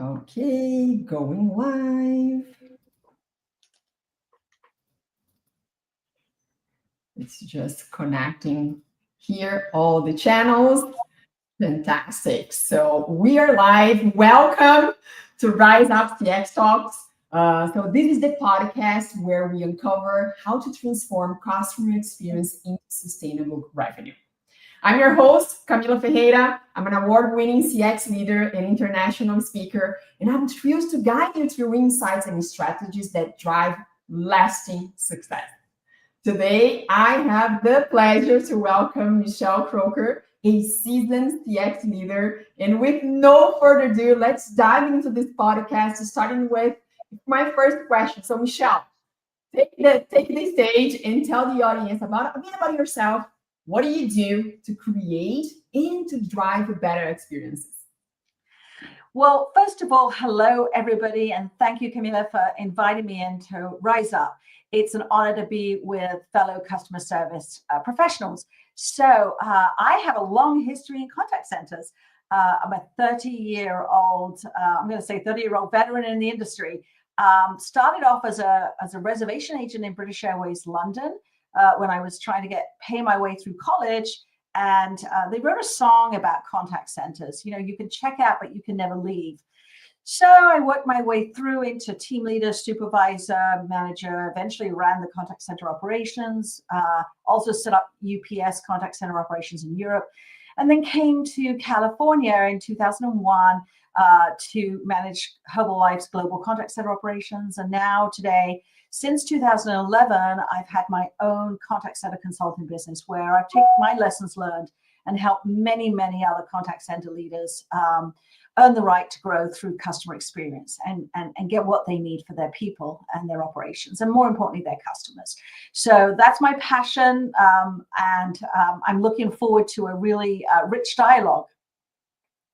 Okay, going live. It's just connecting here all the channels. Fantastic. So we are live. Welcome to Rise Up CX Talks. So this is the podcast where we uncover how to transform customer experience into sustainable revenue. I'm your host, Camila Ferreira. I'm an award-winning CX leader and international speaker, and I'm thrilled to guide you through insights and strategies that drive lasting success. Today, I have the pleasure to welcome Michelle Croker, a seasoned CX leader. And with no further ado, let's dive into this podcast, starting with my first question. So, Michelle, take the stage and tell the audience about a bit about yourself. What do you do to create and to drive better experiences? Well, first of all, hello, everybody, and thank you, Camila, for inviting me in to Rise Up. It's an honor to be with fellow customer service professionals. So I have a long history in contact centers. I'm a 30-year-old, I'm going to say 30-year-old veteran in the industry. Started off as a reservation agent in British Airways London when I was trying to pay my way through college. And they wrote a song about contact centers. You know, you can check out, but you can never leave. So I worked my way through into team leader, supervisor, manager, eventually ran the contact center operations, also set up UPS contact center operations in Europe, and then came to California in 2001 to manage Herbalife's global contact center operations. And now today, since 2011, I've had my own contact center consulting business where I've taken my lessons learned and helped many, many other contact center leaders earn the right to grow through customer experience and get what they need for their people and their operations, and more importantly, their customers. So that's my passion, and I'm looking forward to a really rich dialogue.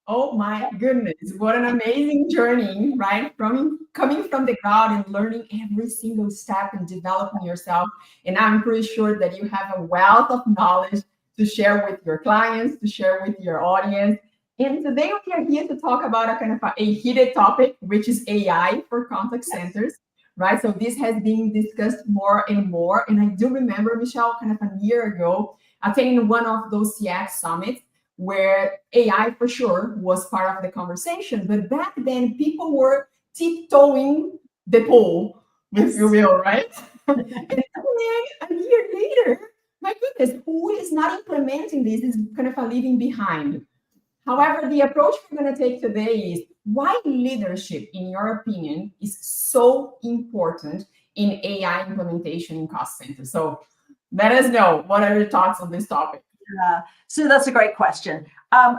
Oh my goodness, what an amazing journey, right? From coming from the ground and learning every single step and developing yourself. And I'm pretty sure that you have a wealth of knowledge to share with your clients, to share with your audience. And today we are here to talk about a kind of a heated topic, which is AI for contact centers, right? So this has been discussed more and more. And I do remember, Michelle, kind of a year ago, attending one of those CX summits where AI for sure was part of the conversation. But back then, people were tiptoeing the pole, if you will, right? And then a year later, my goodness, who is not implementing this is kind of a leaving behind. However, the approach we're going to take today is why leadership, in your opinion, is so important in AI implementation in cost centers. So let us know, what are your thoughts on this topic? So that's a great question. A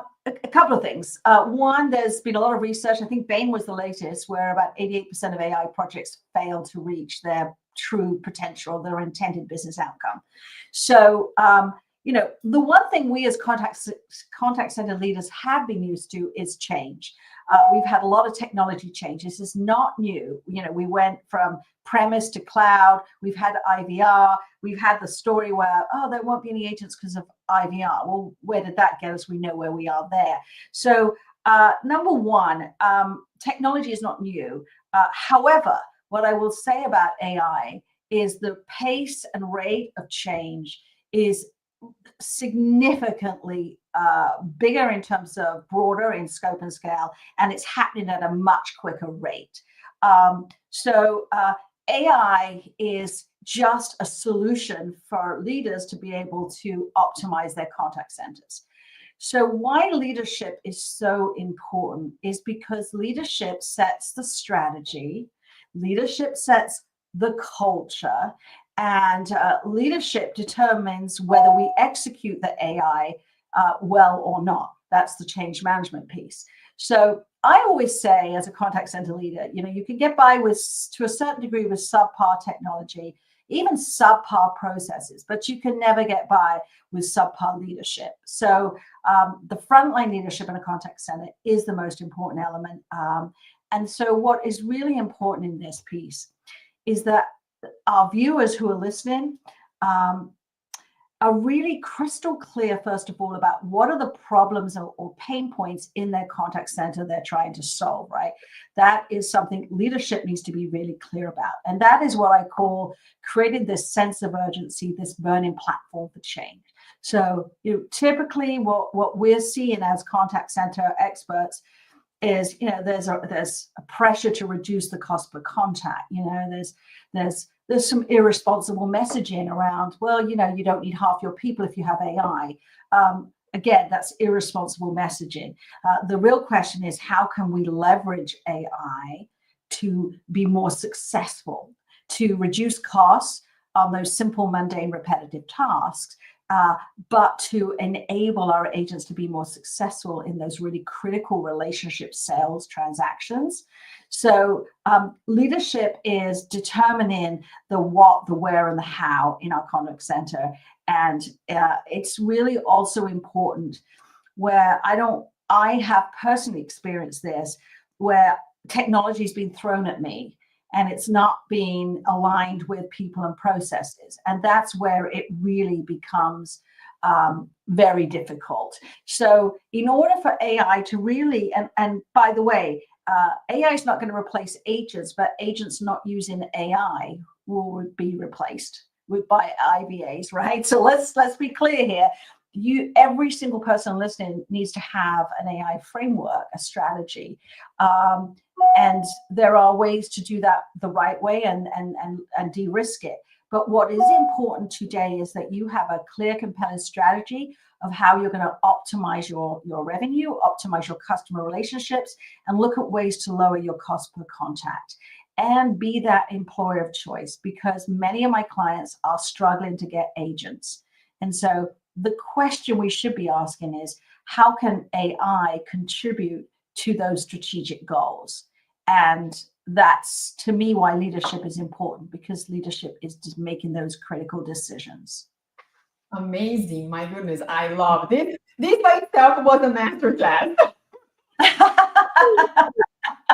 couple of things. One, there's been a lot of research. I think Bain was the latest, where about 88% of AI projects fail to reach their true potential, their intended business outcome. So, the one thing we as contact center leaders have been used to is change. We've had a lot of technology change. This is not new. We went from premise to cloud. We've had IVR. We've had the story where, there won't be any agents because of IVR. Well, where did that get us? We know where we are there. So number one, technology is not new. However, what I will say about AI is the pace and rate of change is significantly bigger in terms of broader in scope and scale, and it's happening at a much quicker rate. So AI is just a solution for leaders to be able to optimize their contact centers. So why leadership is so important is because leadership sets the strategy, leadership sets the culture, and leadership determines whether we execute the AI well or not. That's the change management piece. So I always say, as a contact center leader, you can get by with, to a certain degree, with subpar technology, even subpar processes, but you can never get by with subpar leadership. So the frontline leadership in a contact center is the most important element. And so what is really important in this piece is that our viewers who are listening are really crystal clear, first of all, about what are the problems or pain points in their contact center they're trying to solve, right? That is something leadership needs to be really clear about. And that is what I call creating this sense of urgency, this burning platform for change. So typically what we're seeing as contact center experts is, there's a pressure to reduce the cost per contact. There's some irresponsible messaging around, well, you don't need half your people if you have AI. Again, that's irresponsible messaging. The real question is, how can we leverage AI to be more successful, to reduce costs on those simple, mundane, repetitive tasks, but to enable our agents to be more successful in those really critical relationship sales transactions. So leadership is determining the what, the where, and the how in our contact center. And it's really also important where I have personally experienced this, where technology has been thrown at me and it's not being aligned with people and processes. And that's where it really becomes very difficult. So in order for AI to really, and by the way, AI is not going to replace agents, but agents not using AI will be replaced by IVAs, right? So let's be clear here. Every single person listening needs to have an AI framework, a strategy, and there are ways to do that the right way and de-risk it. But what is important today is that you have a clear, compelling strategy of how you're going to optimize your revenue, optimize your customer relationships, and look at ways to lower your cost per contact. And be that employer of choice, because many of my clients are struggling to get agents. And so the question we should be asking is, how can AI contribute to those strategic goals? And that's, to me, why leadership is important, because leadership is just making those critical decisions. Amazing. My goodness, I love this. This by itself was a masterclass.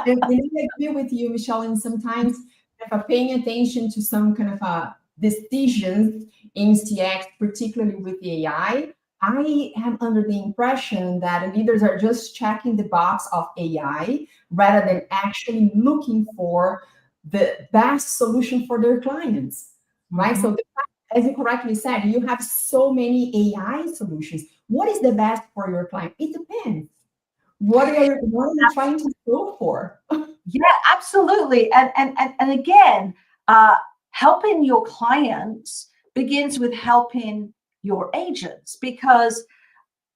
And I agree with you, Michelle, and sometimes if I'm paying attention to some kind of decisions in CX, particularly with the AI, I am under the impression that leaders are just checking the box of AI rather than actually looking for the best solution for their clients, right? So as you correctly said, you have so many AI solutions. What is the best for your client? It depends. What are you trying to go for? Yeah, absolutely. And again, helping your clients begins with helping your agents, because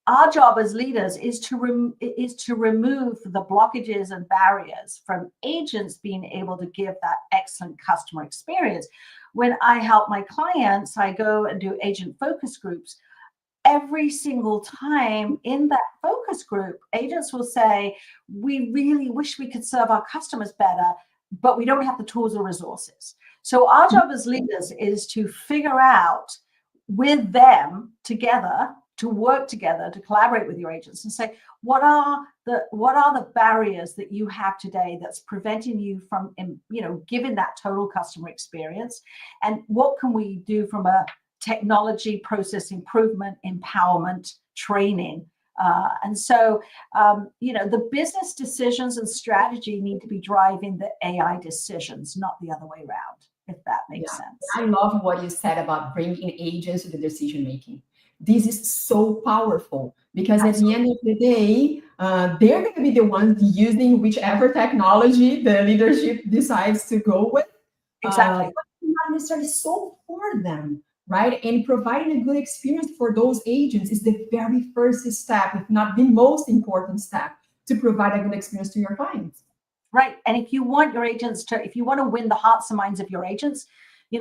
our job as leaders is to remove the blockages and barriers from agents being able to give that excellent customer experience. When I help my clients, I go and do agent focus groups. Every single time in that focus group, agents will say, we really wish we could serve our customers better, but we don't have the tools or resources. So our job as leaders is to figure out with them together, to work together, to collaborate with your agents and say, what are the barriers that you have today that's preventing you from, giving that total customer experience? And what can we do from a technology, process improvement, empowerment, training? And so, the business decisions and strategy need to be driving the AI decisions, not the other way around, if that makes sense. I love what you said about bringing agents to the decision-making. This is so powerful because at the end of the day, they're going to be the ones using whichever technology the leadership decides to go with. Exactly. But not necessarily so for them. Right? And providing a good experience for those agents is the very first step, if not the most important step, to provide a good experience to your clients. Right. And if you want your agents if you want to win the hearts and minds of your agents,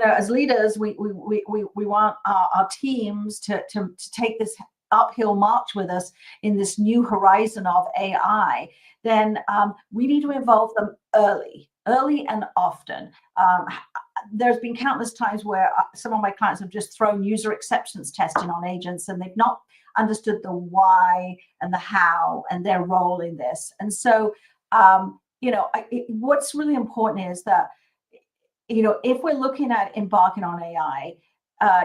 as leaders, we want our teams to take this uphill march with us in this new horizon of AI, then we need to involve them early and often. There's been countless times where some of my clients have just thrown user acceptance testing on agents and they've not understood the why and the how and their role in this. And so, what's really important is that, if we're looking at embarking on AI,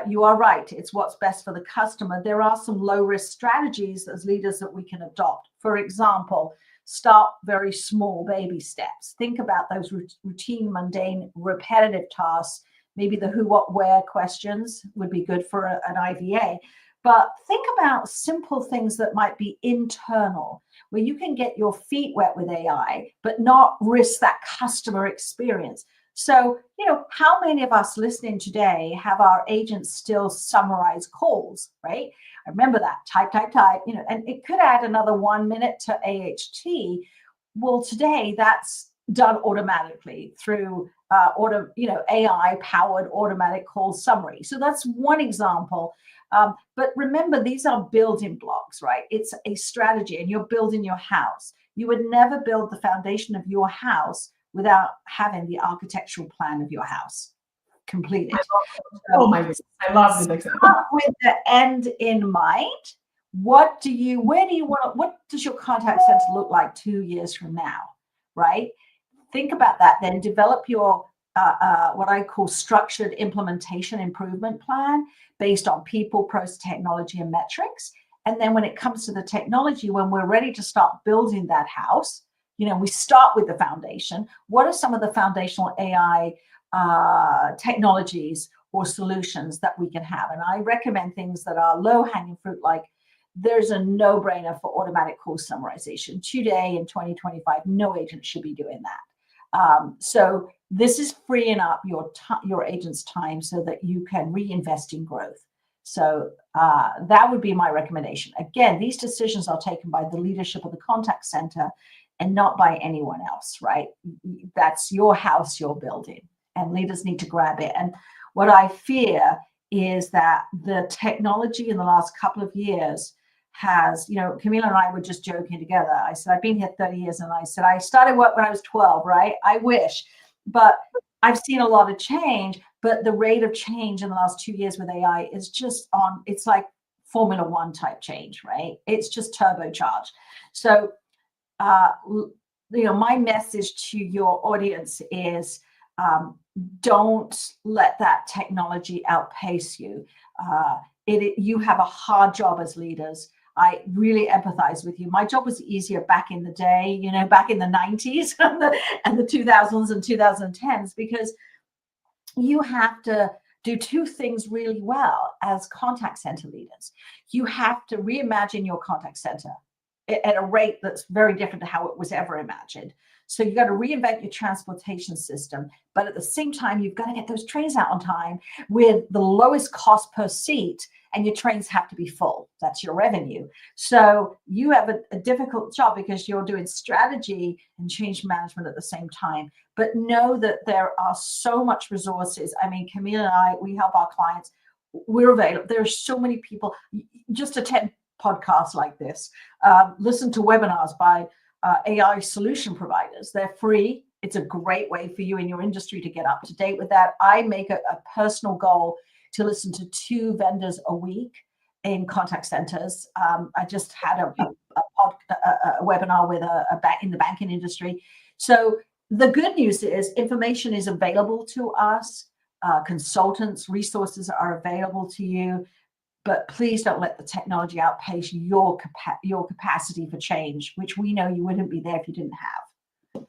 you are right. It's what's best for the customer. There are some low-risk strategies as leaders that we can adopt. For example, start very small baby steps. Think about those routine, mundane, repetitive tasks. Maybe the who, what, where questions would be good for an IVA. But think about simple things that might be internal, where you can get your feet wet with AI, but not risk that customer experience. So, how many of us listening today have our agents still summarize calls, right? I remember that, type, and it could add another 1 minute to AHT. Well, today that's done automatically through AI-powered automatic call summary. So that's one example. But remember, these are building blocks, right? It's a strategy, and you're building your house. You would never build the foundation of your house without having the architectural plan of your house completed. Oh my goodness, I love this example. With the end in mind, what does your contact center look like 2 years from now, right? Think about that, then develop your what I call structured implementation improvement plan based on people, process, technology, and metrics. And then when it comes to the technology, when we're ready to start building that house, we start with the foundation. What are some of the foundational AI technologies or solutions that we can have? And I recommend things that are low-hanging fruit, like there's a no-brainer for automatic call summarization. Today in 2025, no agent should be doing that. So this is freeing up your agent's time so that you can reinvest in growth. So that would be my recommendation. Again, these decisions are taken by the leadership of the contact center and not by anyone else, right? That's your house you're building, and leaders need to grab it. And what I fear is that the technology in the last couple of years has, Camila and I were just joking together. I said, I've been here 30 years, and I said, I started work when I was 12, right? I wish, but I've seen a lot of change, but the rate of change in the last 2 years with AI is just it's like Formula One type change, right? It's just turbocharged. So, my message to your audience is don't let that technology outpace you. You have a hard job as leaders. I really empathize with you. My job was easier back in the day, back in the 90s and the 2000s and 2010s, because you have to do two things really well as contact center leaders. You have to reimagine your contact center at a rate that's very different to how it was ever imagined. So you've got to reinvent your transportation system, but at the same time, you've got to get those trains out on time with the lowest cost per seat, and your trains have to be full. That's your revenue. So you have a difficult job because you're doing strategy and change management at the same time. But know that there are so much resources. I mean, Camila and I, we help our clients. We're available. There are so many people. Just attend podcasts like this. Listen to webinars by AI solution providers. They're free. It's a great way for you in your industry to get up to date with that. I make a personal goal to listen to 2 vendors a week in contact centers. I just had a webinar with in the banking industry. So the good news is information is available to us. Consultants, resources are available to you. But please don't let the technology outpace your capacity for change, which we know you wouldn't be there if you didn't have.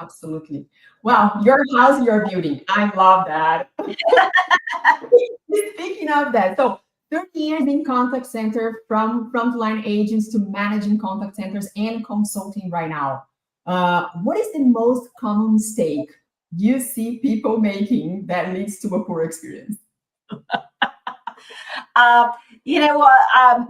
Absolutely. Wow, your house you're building. I love that. Speaking of that, so 30 years in contact center, from frontline agents to managing contact centers and consulting right now. What is the most common mistake you see people making that leads to a poor experience? You know what? I'm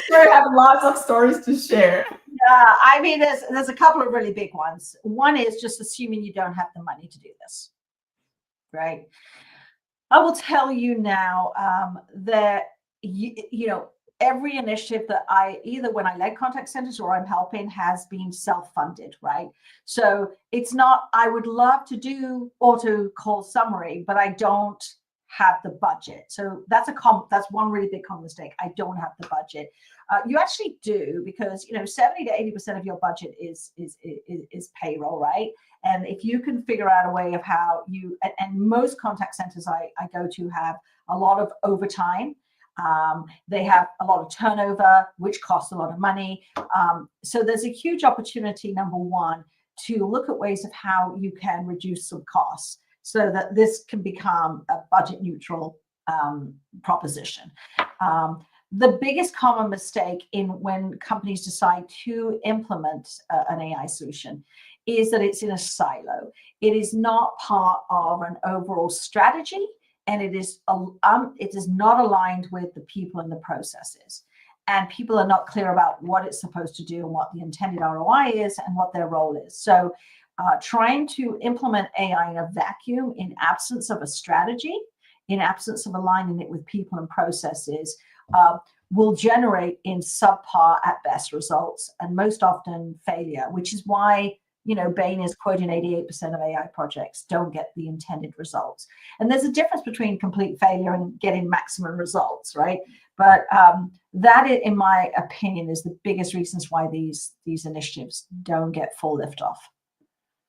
sure you have lots of stories to share. Yeah, I mean, there's a couple of really big ones. One is just assuming you don't have the money to do this, right? I will tell you now that every initiative that either when I led contact centers or I'm helping has been self-funded, right? So it's not, I would love to do auto call summary, but I don't have the budget. So that's one really big common mistake. I don't have the budget. You actually do, because 70 to 80% of your budget is payroll, right? And if you can figure out a way of how and most contact centers I go to have a lot of overtime. They have a lot of turnover, which costs a lot of money. So there's a huge opportunity, number one, to look at ways of how you can reduce some costs so that this can become a budget neutral proposition. The biggest common mistake when companies decide to implement an AI solution is that it's in a silo. It is not part of an overall strategy, and it is not aligned with the people and the processes. And people are not clear about what it's supposed to do and what the intended ROI is and what their role is. So trying to implement AI in a vacuum, in absence of a strategy, in absence of aligning it with people and processes, will generate in subpar at best results, and most often failure, which is why Bain is quoting 88% of AI projects don't get the intended results. And there's a difference between complete failure and getting maximum results, right? But that, in my opinion, is the biggest reasons why these initiatives don't get full liftoff.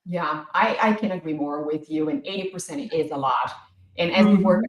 Yeah, I can agree more with you. And 80% is a lot. And as we worked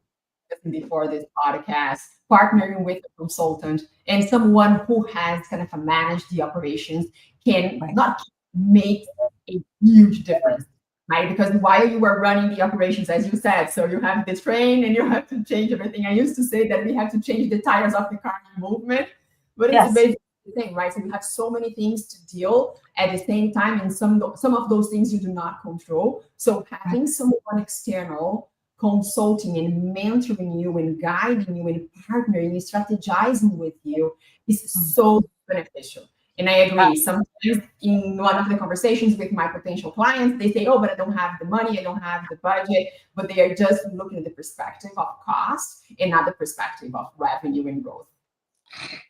before this podcast, partnering with a consultant and someone who has kind of managed the operations can not make a huge difference, right? Because while you were running the operations, as you said, so you have this train and you have to change everything. I used to say that we have to change the tires of the car movement, but it's basically the thing, right? So you have so many things to deal at the same time, and some of those things you do not control. So having someone external consulting and mentoring you and guiding you and partnering, strategizing with you is so beneficial. And I agree. Sometimes in one of the conversations with my potential clients, they say, oh, but I don't have the money, I don't have the budget, but they are just looking at the perspective of cost and not the perspective of revenue and growth.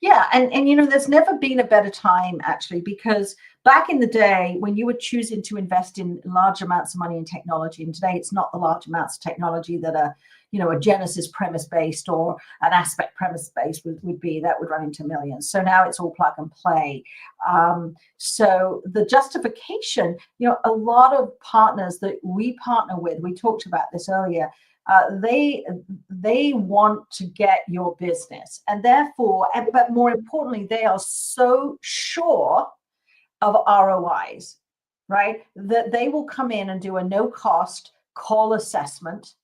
Yeah, and there's never been a better time, actually, because back in the day when you were choosing to invest in large amounts of money in technology, and today it's not the large amounts of technology that are a Genesis premise based or an Aspect premise based would be, that would run into millions. So now it's all plug and play. So the justification, a lot of partners that we partner with, we talked about this earlier, they want to get your business, and therefore, but more importantly, they are so sure of ROIs, right? That they will come in and do a no-cost call assessment.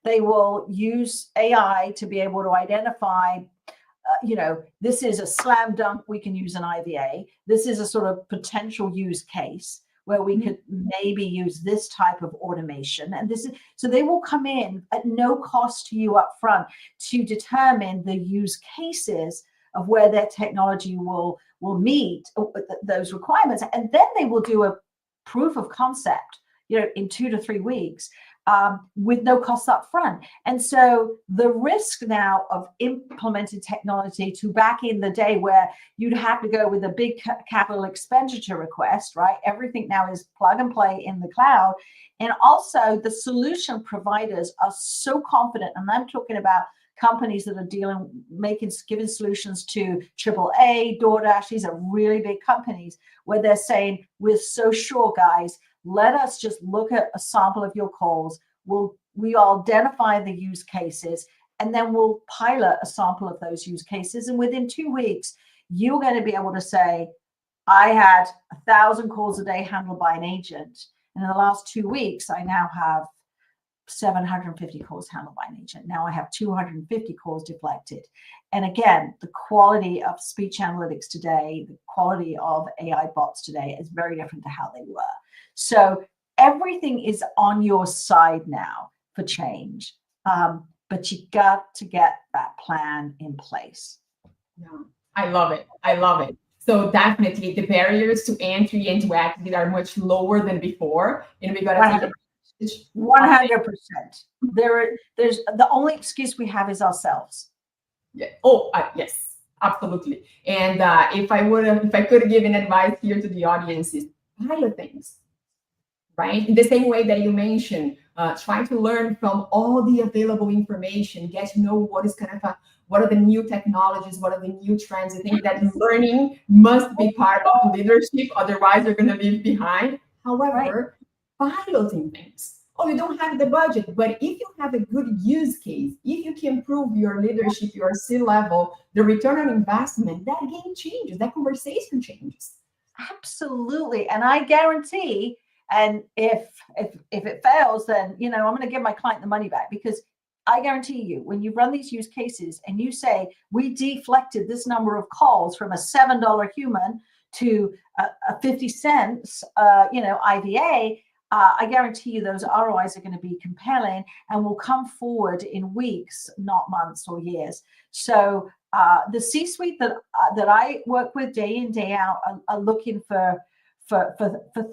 They will use AI to be able to identify, this is a slam dunk, we can use an IVA. This is a sort of potential use case where we could maybe use this type of automation. And so they will come in at no cost to you up front to determine the use cases of where their technology will meet those requirements. And then they will do a proof of concept, in 2 to 3 weeks. With no costs up front. And so the risk now of implemented technology to back in the day where you'd have to go with a big capital expenditure request, right? Everything now is plug and play in the cloud. And also the solution providers are so confident, and I'm talking about companies that are giving solutions to AAA, DoorDash. These are really big companies where they're saying, we're so sure, guys, let us just look at a sample of your calls. We'll identify the use cases, and then we'll pilot a sample of those use cases. And within 2 weeks, you're going to be able to say, I had 1,000 calls a day handled by an agent. And in the last 2 weeks, I now have 750 calls handled by an agent. Now I have 250 calls deflected. And again, the quality of speech analytics today, the quality of AI bots today is very different to how they were. So everything is on your side now for change, but you got to get that plan in place. Yeah, I love it. I love it. So definitely the barriers to entry and to exit are much lower than before. And we got to take 100%. There's the only excuse we have is ourselves. Yeah. Oh, yes, absolutely. And if I could give an advice here to the audience, is pilot things, right? In the same way that you mentioned, try to learn from all the available information, get to know what is kind of what are the new technologies, what are the new trends. I think that learning must be part of leadership, otherwise you're going to leave behind. However, piloting things. Oh, you don't have the budget, but if you have a good use case, if you can prove your leadership, your C-level, the return on investment, that game changes, that conversation changes. Absolutely. And I guarantee, and if it fails, then I'm going to give my client the money back, because I guarantee you, when you run these use cases and you say, we deflected this number of calls from a $7 human to a 50 cents, IVA, I guarantee you those ROIs are going to be compelling and will come forward in weeks, not months or years. So the C-suite that I work with day in, day out are looking for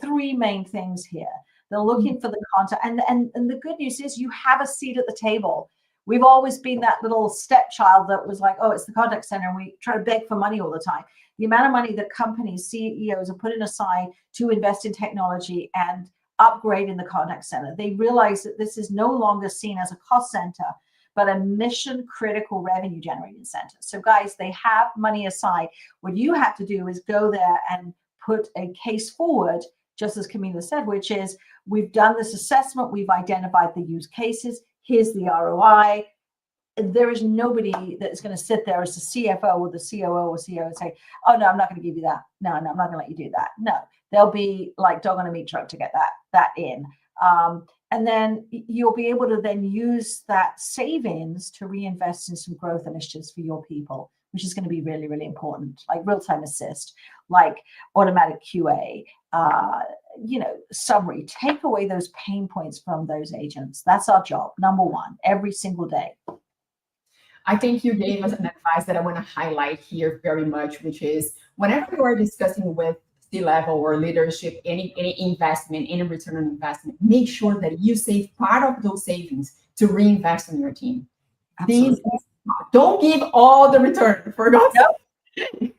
three main things here. They're looking for the content. And the good news is you have a seat at the table. We've always been that little stepchild that was like, oh, it's the contact center, and we try to beg for money all the time. The amount of money that companies, CEOs are putting aside to invest in technology and upgrade in the contact center. They realize that this is no longer seen as a cost center, but a mission critical revenue generating center. So guys, they have money aside. What you have to do is go there and put a case forward, just as Camila said, which is, we've done this assessment, we've identified the use cases, here's the ROI. There is nobody that's going to sit there as the CFO or the COO or CEO and say, oh, no, I'm not going to give you that. No, I'm not going to let you do that. No, they'll be like dog on a meat truck to get that in. And then you'll be able to then use that savings to reinvest in some growth initiatives for your people, which is going to be really, really important, like real-time assist, like automatic QA, summary. Take away those pain points from those agents. That's our job, number one, every single day. I think you gave us an advice that I want to highlight here very much, which is whenever you are discussing with C-level or leadership, any investment, any return on investment, make sure that you save part of those savings to reinvest in your team. Don't give all the return, for God's sake.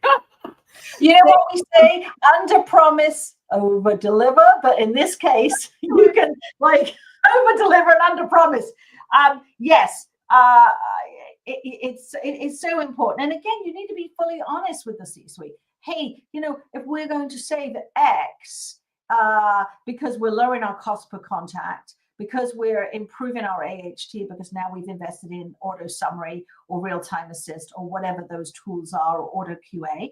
You know what we say? Under promise, over deliver. But in this case, you can over deliver and under promise. Yes. It's so important. And again, you need to be fully honest with the C-suite. Hey, if we're going to save X because we're lowering our cost per contact, because we're improving our AHT, because now we've invested in auto summary or real-time assist or whatever those tools are, or auto QA.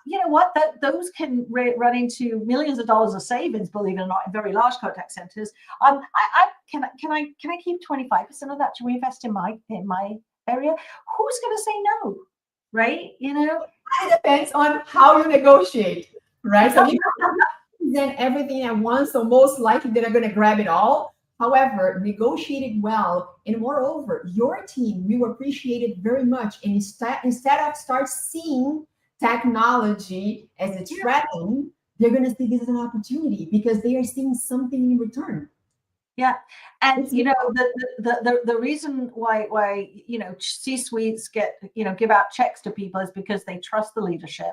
You know what? Those can run into millions of dollars of savings, believe it or not, in very large contact centers. Can I keep 25% of that to reinvest in my area? Who's going to say no? Right? It depends on how you negotiate, right? So you present everything at once, so most likely they're going to grab it all. However, negotiate it well, and moreover, your team will appreciate it very much. And instead of start seeing technology as a threat, they're going to see this as an opportunity because they are seeing something in return. Yeah, and the reason why C-suites give out checks to people is because they trust the leadership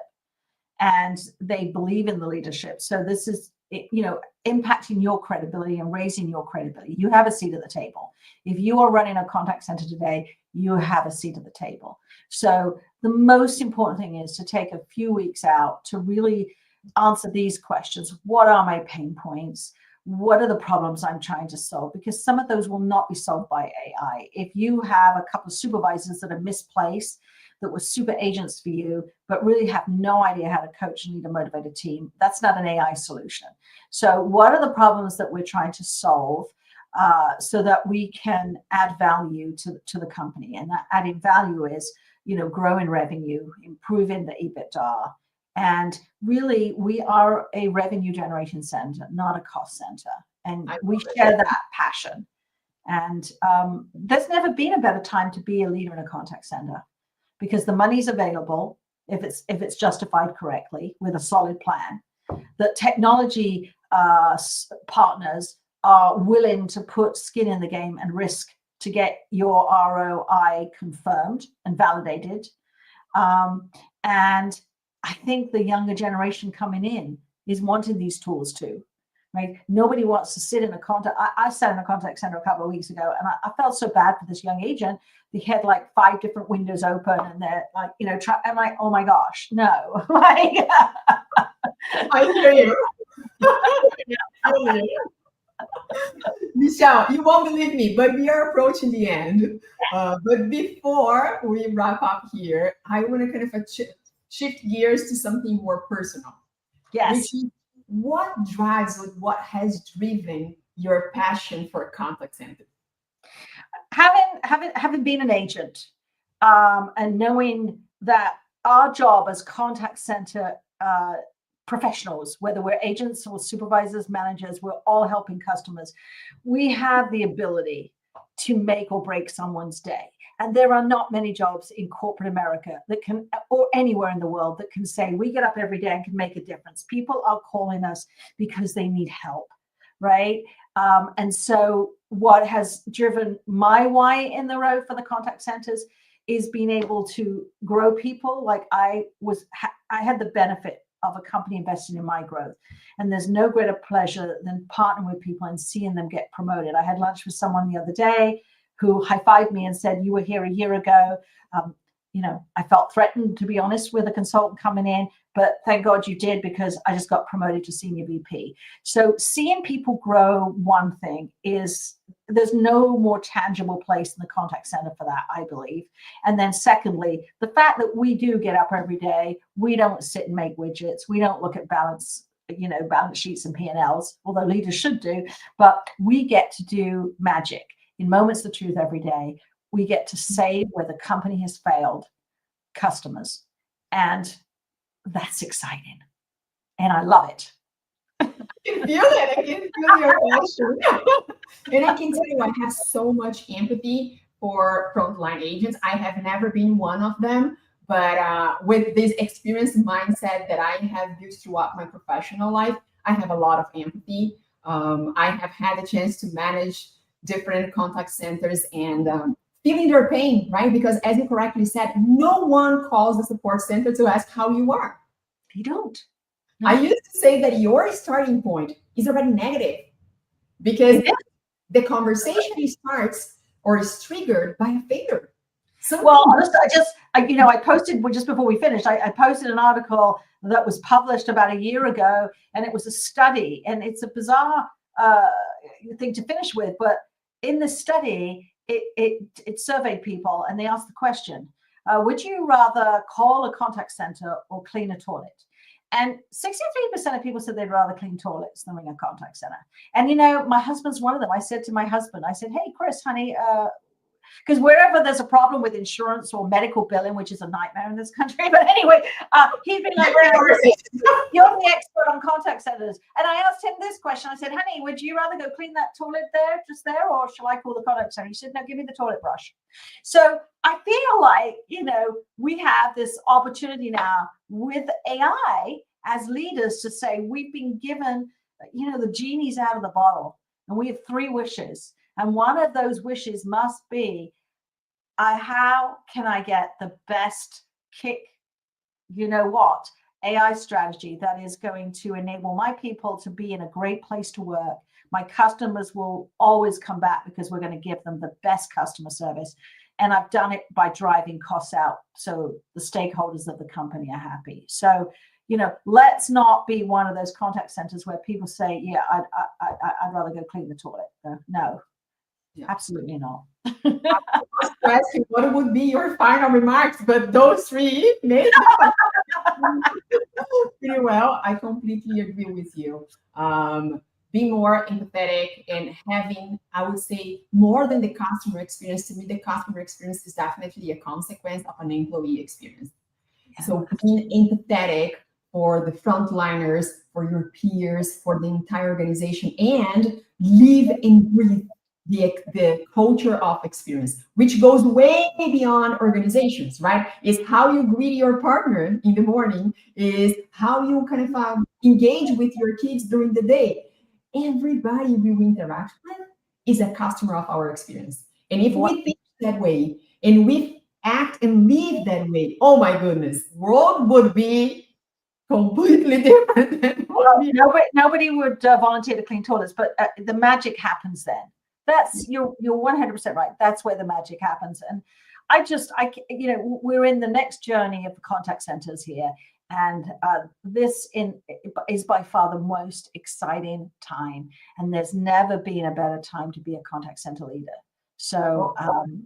and they believe in the leadership. So this is impacting your credibility and raising your credibility. You have a seat at the table. If you are running a contact center today, you have a seat at the table. So the most important thing is to take a few weeks out to really answer these questions. What are my pain points? What are the problems I'm trying to solve? Because some of those will not be solved by AI. If you have a couple of supervisors that are misplaced, that were super agents for you, but really have no idea how to coach and lead a motivated team, that's not an AI solution. So what are the problems that we're trying to solve so that we can add value to the company? And that adding value is, growing revenue, improving the EBITDA. And really, we are a revenue generation center, not a cost center. And we share that passion. And there's never been a better time to be a leader in a contact center, because the money's available if it's justified correctly with a solid plan. That technology partners are willing to put skin in the game and risk to get your ROI confirmed and validated. And I think the younger generation coming in is wanting these tools too, right? Nobody wants to sit in a contact. I sat in a contact center a couple of weeks ago, and I felt so bad for this young agent. He had like 5 different windows open, and they're like, I'm like, oh my gosh, no. Like, I hear you. I hear you. Michelle, you won't believe me, but we are approaching the end. But before we wrap up here, I want to kind of shift gears to something more personal. yes. Which is what drives, what has driven your passion for contact center? Having been an agent, and knowing that our job as contact center professionals, whether we're agents or supervisors, managers, we're all helping customers. We have the ability to make or break someone's day. And there are not many jobs in corporate America that can, or anywhere in the world, that can say, we get up every day and can make a difference. People are calling us because they need help, right? And so what has driven my why in the road for the contact centers is being able to grow people. Like I had the benefit of a company investing in my growth. And there's no greater pleasure than partnering with people and seeing them get promoted. I had lunch with someone the other day who high-fived me and said, you were here a year ago. I felt threatened, to be honest, with a consultant coming in, but thank God you did, because I just got promoted to senior VP. So seeing people grow, one thing is, there's no more tangible place in the contact center for that, I believe. And then secondly, the fact that we do get up every day, we don't sit and make widgets. We don't look at balance sheets and P&Ls, although leaders should do, but we get to do magic in moments of truth every day. We get to save where the company has failed customers. And that's exciting. And I love it. I can feel it. I can feel your passion. And I can tell you, I have so much empathy for frontline agents. I have never been one of them, but with this experience mindset that I have used throughout my professional life, I have a lot of empathy. I have had a chance to manage different contact centers and feeling their pain, right? Because as you correctly said, no one calls the support center to ask how you are. They don't. No. I used to say that your starting point is already negative because the conversation starts or is triggered by a failure. I posted, just before we finished, I posted an article that was published about a year ago, and it was a study, and it's a bizarre thing to finish with, but in the study, it surveyed people, and they asked the question, would you rather call a contact center or clean a toilet? And 63% of people said they'd rather clean toilets than ring a contact center. And, my husband's one of them. I said to my husband, hey, Chris, honey, because wherever there's a problem with insurance or medical billing, which is a nightmare in this country, but anyway, he'd been like, you're the expert on contact centers. And I asked him this question. I said, honey, would you rather go clean that toilet just there, or shall I call the contact center? He said, no, give me the toilet brush. So I feel like, we have this opportunity now with AI as leaders to say, we've been given, the genie's out of the bottle, and we have 3 wishes. And one of those wishes must be, how can I get the best kick, AI strategy that is going to enable my people to be in a great place to work. My customers will always come back because we're going to give them the best customer service. And I've done it by driving costs out so the stakeholders of the company are happy. So, let's not be one of those contact centers where people say, yeah, I'd rather go clean the toilet. No. Yeah. Absolutely not. What would be your final remarks? But those 3 made pretty well. I completely agree with you. Being more empathetic and having, I would say, more than the customer experience. To me, the customer experience is definitely a consequence of an employee experience. Yeah. So being empathetic for the frontliners, for your peers, for the entire organization, and live and breathe the culture of experience, which goes way beyond organizations, right? Is how you greet your partner in the morning, is how you kind of engage with your kids during the day. Everybody we interact with is a customer of our experience. And if we think that way, and we act and live that way, oh my goodness, world would be completely different than what we Nobody would volunteer to clean toilets, but the magic happens then. That's you're 100% right. That's where the magic happens. And we're in the next journey of the contact centers here, and this is by far the most exciting time. And there's never been a better time to be a contact center leader. So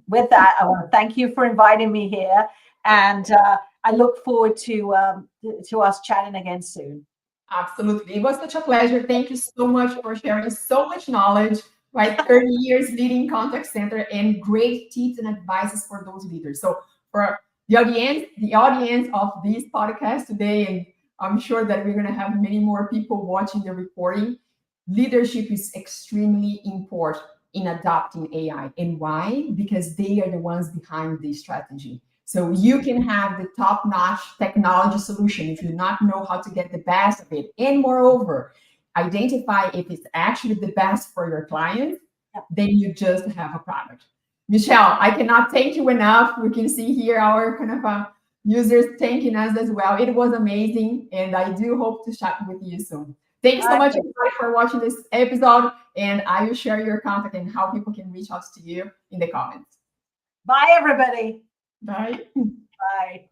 with that, I want to thank you for inviting me here, and I look forward to us chatting again soon. Absolutely. It was such a pleasure. Thank you so much for sharing so much knowledge, right? 30 years leading contact center and great tips and advices for those leaders. So for the audience of this podcast today, and I'm sure that we're going to have many more people watching the recording, leadership is extremely important in adopting AI. And why? Because they are the ones behind the strategy. So you can have the top-notch technology solution if you do not know how to get the best of it. And moreover, identify if it's actually the best for your client, then you just have a product. Michelle, I cannot thank you enough. We can see here our kind of users thanking us as well. It was amazing, and I do hope to chat with you soon. Thanks so much, everybody, for watching this episode, and I will share your contact and how people can reach out to you in the comments. Bye, everybody. Bye. Bye.